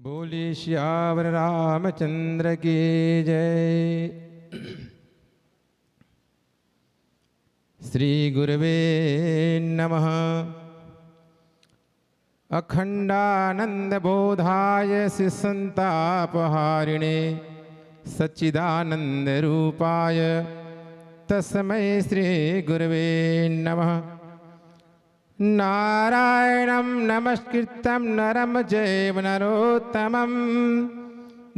बोले श्यावर रामचंद्र की जय। श्री गुरवे नमः। अखंडानंद बोधाय संतापहारिणे सच्चिदानंद रूपाय तस्मै श्री गुरवे नमः। नारायणं नमस्कृतं नरं चैव नरोत्तमं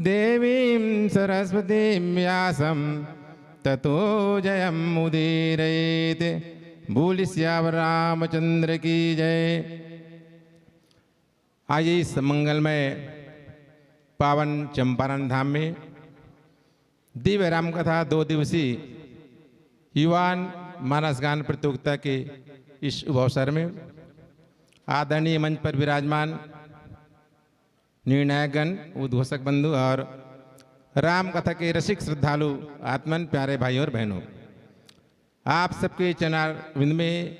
देवीं सरस्वतीं व्यासं ततो जयमुदीरयेत्। बोल श्यावर रामचंद्र की जय। आज इस मंगलमय पावन चंपारण धाम में दिव्य राम कथा 2 दिवसीय युवान मानस गान प्रतियोगिता के इस शुभ अवसर में आदरणीय मंच पर विराजमान निर्णायकगण, उद्घोषक बंधु और राम कथा के रसिक श्रद्धालु आत्मन प्यारे भाइयों और बहनों, आप सबके चरणारविंद में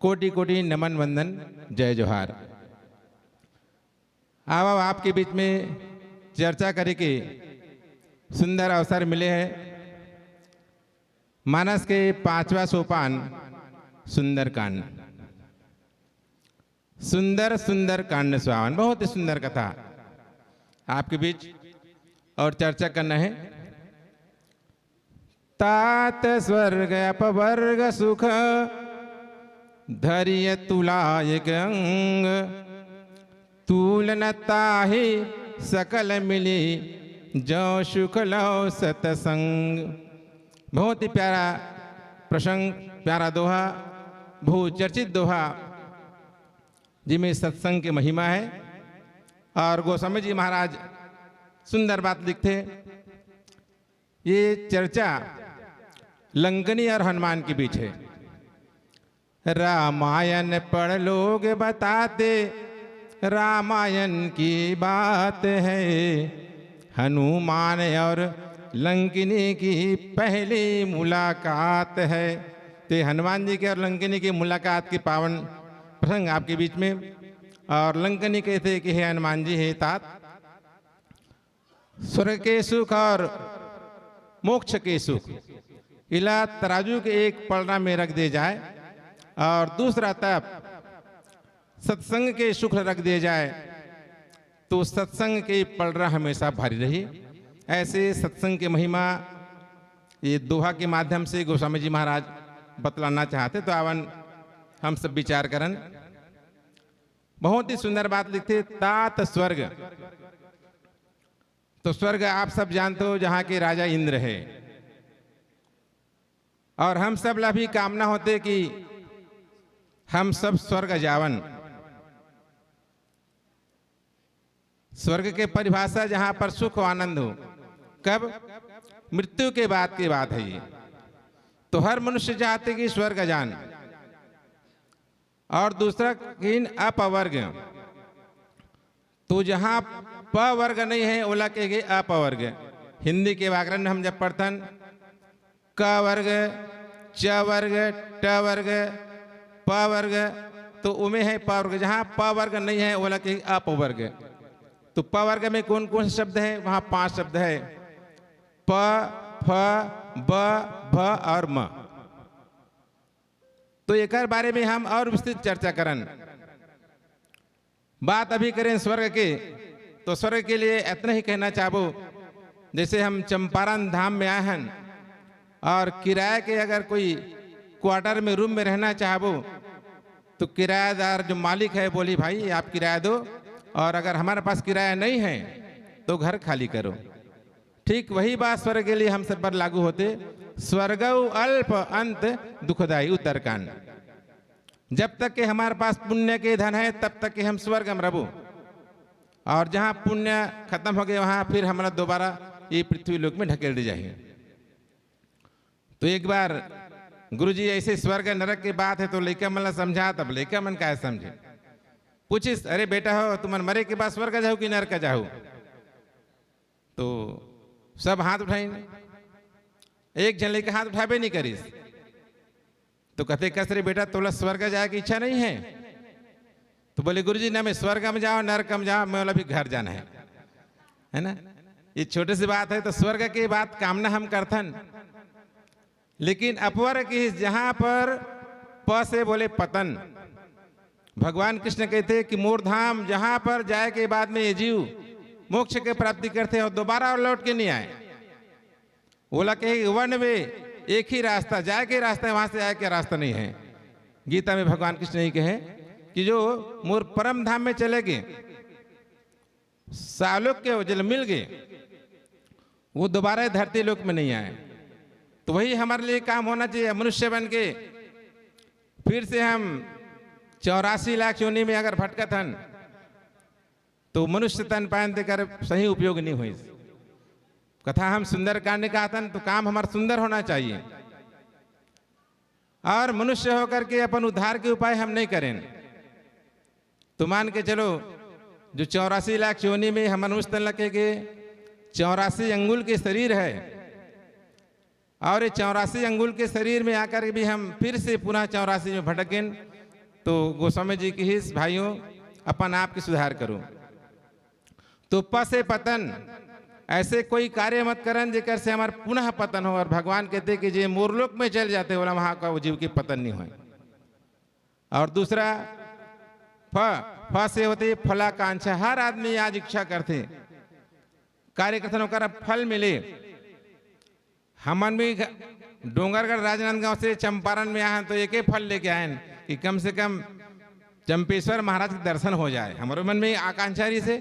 कोटि कोटि नमन वंदन जय जोहार। अब आपके बीच में चर्चा करे के सुंदर अवसर मिले हैं। मानस के 5वां सोपान सुंदरकांड, सुंदर सुंदर कांड स्वावन, बहुत ही सुंदर कथा आपके बीच और चर्चा करना है। तात स्वर्ग अपवर्ग सुख धैर्य तुलाय अंग तुलनता ही सकल मिली जो सुख लो सतसंग। बहुत ही प्यारा प्रसंग, प्यारा दोहा, बहुत चर्चित दोहा जिसमें सत्संग की महिमा है। और गोस्वामी जी महाराज सुंदर बात लिखते, ये चर्चा लंकनी और हनुमान के बीच है। रामायण पढ़ लोग बताते रामायण की बात है, हनुमान और लंकिनी की पहली मुलाकात है। तो हनुमान जी के और लंकिनी की मुलाकात की पावन प्रसंग आपके बीच में। और लंकिनी कहते कि हे हनुमान जी, हे तात, स्वर्ग के सुख और मोक्ष के सुख इला तराजू के एक पलड़ा में रख दे जाए और दूसरा तरफ सत्संग के सुख रख दिए जाए तो सत्संग के पलड़ा हमेशा भारी रही। ऐसे सत्संग की महिमा ये दोहा के माध्यम से गोस्वामी जी महाराज बतलाना चाहते, तो आवन हम सब विचार करन। बहुत ही सुंदर बात लिखते, तात स्वर्ग। तो स्वर्ग आप सब जानते हो, जहां के राजा इंद्र है। और हम सब ला भी कामना होते कि हम सब स्वर्ग जावन। स्वर्ग के परिभाषा जहां पर सुख और आनंद हो, कब? मृत्यु के बाद की बात है ये। तो हर मनुष्य चाहते कि स्वर्ग जान। और दूसरा कीन अपवर्ग, तो जहां पवर्ग नहीं है ओला कहेंगे अपवर्ग। हिंदी के व्याकरण में हम जब पढ़तन क वर्ग, च वर्ग, ट वर्ग, प वर्ग, तो उमें है प वर्ग। जहां प वर्ग नहीं है ओला कहेंगे अपवर्ग। तो प वर्ग में कौन कौन से शब्द हैं? वहां 5 शब्द है, प, फ, ब, भ और म। तो एक बारे में हम और विस्तृत चर्चा करन। बात अभी करें स्वर्ग के, तो स्वर्ग के लिए इतना ही कहना चाहबो, जैसे हम चंपारण धाम में आए हैं और किराए के अगर कोई क्वार्टर में रूम में रहना चाहबो तो किराएदार जो मालिक है बोली भाई आप किराया दो, और अगर हमारे पास किराया नहीं है तो घर खाली करो। ठीक वही बात स्वर्ग के लिए हम सब पर लागू होते। स्वर्गौ अल्प अंत दुखदाई उत्तरकांड। जब तक कि हमारे पास पुण्य के धन है तब तक कि हम स्वर्ग में रहबो, और जहां पुण्य खत्म हो गए वहां फिर हमारा दोबारा ये पृथ्वी लोक में ढकेल दी जाएगी। तो एक बार गुरुजी ऐसे स्वर्ग नरक की बात है तो लड़का मन समझा, तब लड़का मन का समझे, पूछिस अरे बेटा हो तुम मरे के बाद स्वर्ग जाओ कि नरक जाओ? तो सब हाथ उठाई, एक जन लेके हाथ उठाबे नहीं करीस। तो कहते कसरे बेटा तोला स्वर्ग जाए की इच्छा नहीं है? तो बोले गुरुजी ना मैं स्वर्ग में जाऊं नरक में जाऊं, मैं बोला भी घर जाना है ना। ये छोटी सी बात है। तो स्वर्ग की बात कामना हम करथन, लेकिन अपवर की जहां पर प से बोले पतन, भगवान कृष्ण कहते कि मूर्धाम जहां पर जाए के बाद में ये जीव मोक्ष के प्राप्ति करते हैं और दोबारा और लौट के नहीं आए। बोला कि वन वे, एक ही रास्ता जाए के रास्ता है, वहां से आए के रास्ता नहीं है। गीता में भगवान कृष्ण ही कहे कि जो मोर परम धाम में चले गए, सालोक के जल मिल गए, वो दोबारा धरती लोक में नहीं आए। तो वही हमारे लिए काम होना चाहिए, मनुष्य बन के फिर से हम 84 लाख योनि में अगर भटकत हन तो मनुष्य तन पायन देकर सही उपयोग नहीं हुई। कथा हम सुंदर कांड का आतन, तो काम हमारा सुंदर होना चाहिए और मनुष्य होकर के अपन उद्धार के उपाय हम नहीं करें। तो मान के चलो जो 84 लाख योनि में हम मनुष्य तन लगेंगे, 84 अंगुल के शरीर है और ये 84 अंगुल के शरीर में आकर भी हम फिर से पुनः 84 में भटकें। तो गोस्वामी जी की ही भाइयों अपन आप की सुधार करो। तो प से पतन, ऐसे कोई कार्य मत करन जेकर से हमार पुनः पतन हो। और भगवान कहते कि जे मूर्लोक में चल जाते बोला वहां का वो जीव की पतन नहीं हो। और दूसरा फ से होती फलाकांक्षा, हर आदमी आज इच्छा करते कार्य करते कर फल मिले। हमन भी डोंगरगढ़ राजनांदगांव से चंपारण में आए तो एक ही फल लेके आए कि कम से कम चंपेश्वर महाराज के दर्शन हो जाए। हमारे मन में आकांक्षा रही से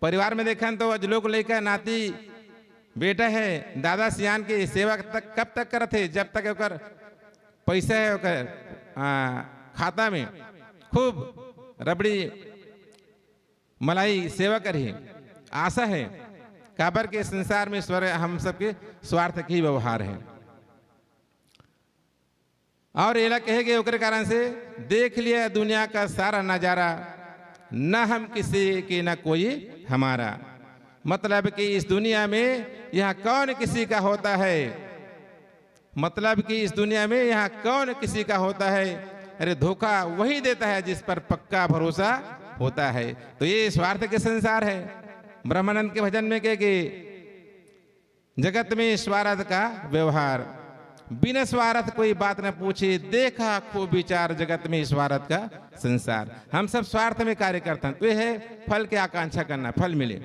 परिवार में देखा तो आज लोग लेकर नाती बेटा है दादा सियान की सेवा तक कब तक करते, जब तक ओकर पैसा है ओकर खाता में खूब रबड़ी मलाई सेवा करी। आशा है काबर के संसार में स्वर हम सबके स्वार्थ की व्यवहार है। और ये कहेगे ओकरे कारण से देख लिया दुनिया का सारा नजारा, न हम किसी के न कोई हमारा। मतलब कि इस दुनिया में यहाँ कौन किसी का होता है, मतलब कि इस दुनिया में यहाँ कौन किसी का होता है। अरे धोखा वही देता है जिस पर पक्का भरोसा होता है। तो ये स्वार्थ के संसार है। ब्रह्मानंद के भजन में कहे कि जगत में स्वार्थ का व्यवहार, बिना स्वार्थ कोई बात न पूछे, देखा खूब विचार जगत में स्वार्थ का संसार। हम सब स्वार्थ में कार्य करते हैं। तो यह है फल की आकांक्षा करना, फल मिले।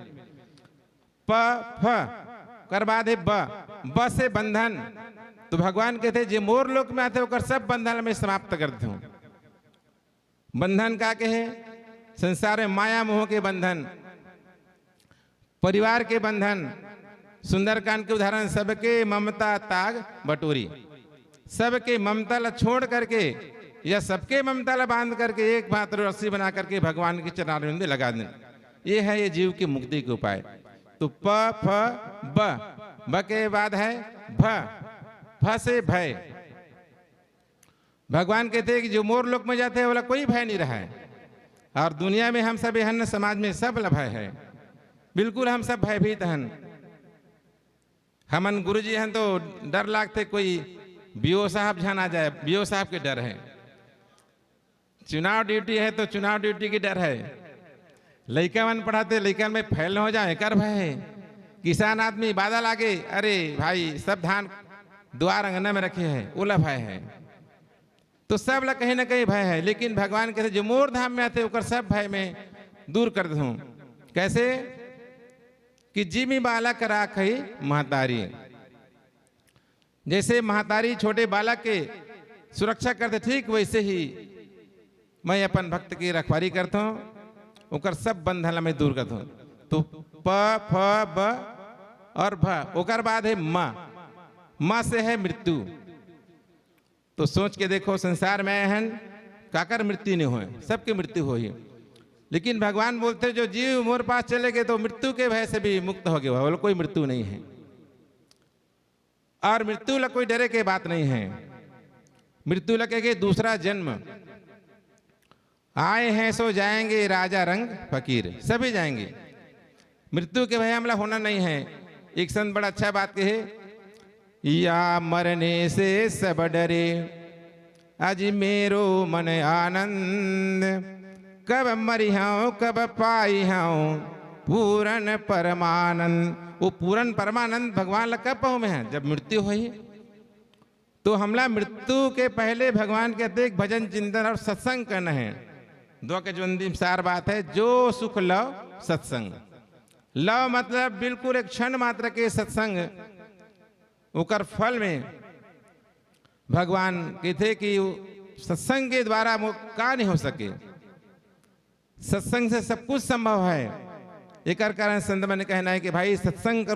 प फ कर बाद है ब से बंधन। तो भगवान कहते जे मोर लोक में आते होकर सब बंधन में समाप्त करते हूं। बंधन का कहे संसार में माया मोह के बंधन, परिवार के बंधन। सुंदरकांड के उदाहरण सबके ममता ताग बटोरी, सबके ममता ला छोड़ करके या सबके ममता ला बांध करके एक मात्र रस्सी बना करके भगवान के चरणों में लगा दें। ये है ये जीव की मुक्ति के उपाय। तो प फ ब के बाद है भ से भय। भगवान कहते हैं कि जो मोर लोक में जाते हैं बोला कोई भय नहीं रहा है। और दुनिया में हम सब एहन समाज में सब भय है, बिल्कुल हम सब भयभीत हैं। हमन गुरुजी हैं तो डर लागते कोई बीओ साहब जान आ जाए, बीओ साहब के डर है। चुनाव ड्यूटी है तो चुनाव ड्यूटी की डर है। लड़का मन पढ़ाते लड़का में फैल हो जाए कर भय है। किसान आदमी बादल आगे, अरे भाई सब धान द्वार अंगना में रखे हैं, ओला भय है। तो सब ला कहीं ना कहीं भय है। लेकिन भगवान कहते जो मोर धाम में आते होकर सब भय में दूर कर दूं। कैसे कि जिमी बालक राखई महतारी, जैसे महतारी छोटे बालक के सुरक्षा करते ठीक वैसे ही मैं अपन भक्त की रखवारी करता हूँ, ओकर सब बंधन में दूर करता हूँ। तो प फ ब और भ, ओकर बाद है माँ से है मृत्यु। तो सोच के देखो संसार में हैं काकर मृत्यु नहीं हो, सबकी मृत्यु हो ही। लेकिन भगवान बोलते जो जीव मोर पास चले गए तो मृत्यु के भय से भी मुक्त हो गए, बोले कोई मृत्यु नहीं है। और मृत्यु ला कोई डरे के बात नहीं है। मृत्यु लगेगे दूसरा जन्म, आए हैं सो जाएंगे राजा रंग फकीर, सभी जाएंगे। मृत्यु के भय हमला होना नहीं है। एक संत बड़ा अच्छा बात कहे, या मरने से सब डरे अज मेरो मन आनंद, कब मरी हूँ कब पाई हूँ पूरन परमानंद। वो पूरन परमानंद भगवान लग कब पाऊँ मैं, जब मृत्यु हुई। तो हमला मृत्यु के पहले भगवान के अधिक भजन चिंतन और सत्संग करना है। दो के जो अंतिम सार बात है, जो सुख लव सत्संग। लव मतलब बिल्कुल एक क्षण मात्र के सत्संग, उकर फल में भगवान कहते कि सत्संग के द्वारा वो का नहीं हो सके। सत्संग से सब कुछ संभव है। एक कारण संत मन कहना है कि भाई सत्संग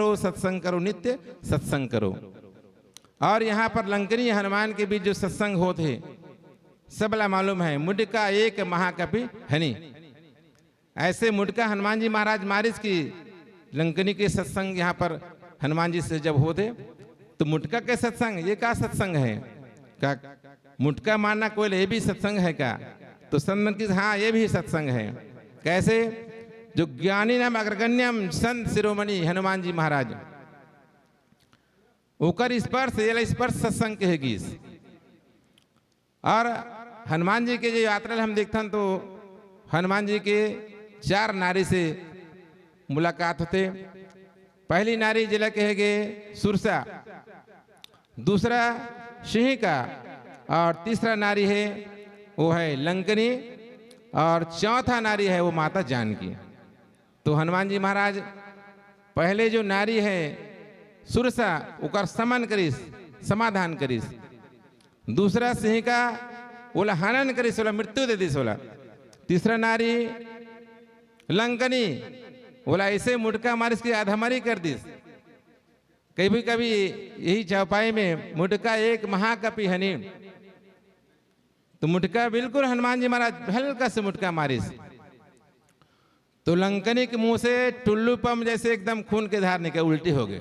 करो नित्य सत्संग करो। और यहाँ पर लंकनी हनुमान के बीच जो सत्संग होते सबला मालूम है, मुडका एक महाकपि हनि। ऐसे मुडका हनुमान जी महाराज मारिस की लंकनी के सत्संग यहाँ पर हनुमान जी से जब होते, तो मुटका के सत्संग ये का सत्संग है का, मुटका मानना कोई ये भी सत्संग है का। तो संत की हाँ ये भी सत्संग है। कैसे, जो ज्ञानी नाम अग्रगण्यम संत शिरोमणि हनुमान जी महाराज, ओकर स्पर्श ये स्पर्श सत्संग कहेगी। और हनुमान जी के जो यात्रा हम देखते हैं, तो हनुमान जी के 4 नारी से मुलाकात होते। पहली नारी जिला कहेगे सुरसा, दूसरा सिंहिका, और तीसरा नारी है वो है लंकनी, और चौथा नारी है वो माता जानकी। तो हनुमान जी महाराज पहले जो नारी है सुरसा उकर समन करिस, समाधान करिस। दूसरा सिंहिका बोला हनन करिस, बोला मृत्यु दे दिस बोला। तीसरा नारी लंकनी बोला ऐसे मुटका मारिस की आधमरी कर दिस। कभी कभी यही चौपाई में मुटका एक महाकपि हनि, तो मुटका बिल्कुल हनुमान जी महाराज हल्का से मुटका मारिस, तो लंकनी के मुंह से टुल्लू पम जैसे एकदम खून के धार निकल उल्टी हो गए।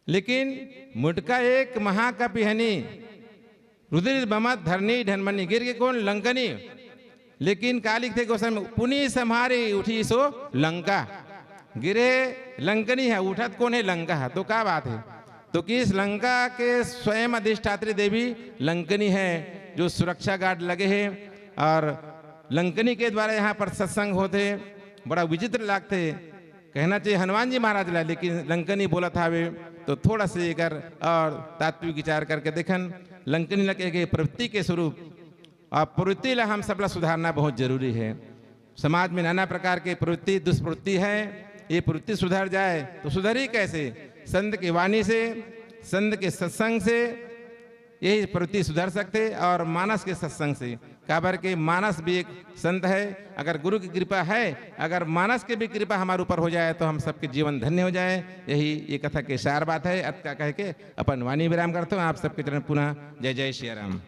लेकिन मुटका एक महाकपि हनि, रुद्र बमत धरनी ढनमनी, गिर के कौन लंकनी। लेकिन कालिक थे गोस्वामी पुनी संहारी उठी सो लंका, गिरे लंकनी है उठत कौन है लंका है। तो क्या बात है, तो किस लंका के स्वयं अधिष्ठात्री देवी लंकनी है, जो सुरक्षा गार्ड लगे हैं। और लंकनी के द्वारा यहाँ पर सत्संग होते, बड़ा विचित्र लगते। कहना चाहिए हनुमान जी महाराज ला, लेकिन लंकनी बोला था वे, तो थोड़ा से कर और तात्विक विचार करके देखन लंकनी लगे के प्रवृत्ति के स्वरूप। और प्रवृत्ति ला हम सबला सुधारना बहुत जरूरी है। समाज में नाना प्रकार के प्रवृत्ति दुष्प्रवृत्ति है, ये प्रवृत्ति सुधर जाए तो सुधरी कैसे, संत की वाणी से, संत के सत्संग से यही प्रवृत्ति सुधर सकते, और मानस के सत्संग से। काबर के मानस भी एक संत है। अगर गुरु की कृपा है, अगर मानस की भी कृपा हमारे ऊपर हो जाए, तो हम सबके जीवन धन्य हो जाए। यही ये कथा के सार बात है। अर्थ का कह के अपन वाणी विराम करता हूँ। आप सबके चरण पुनः जय जय श्री राम।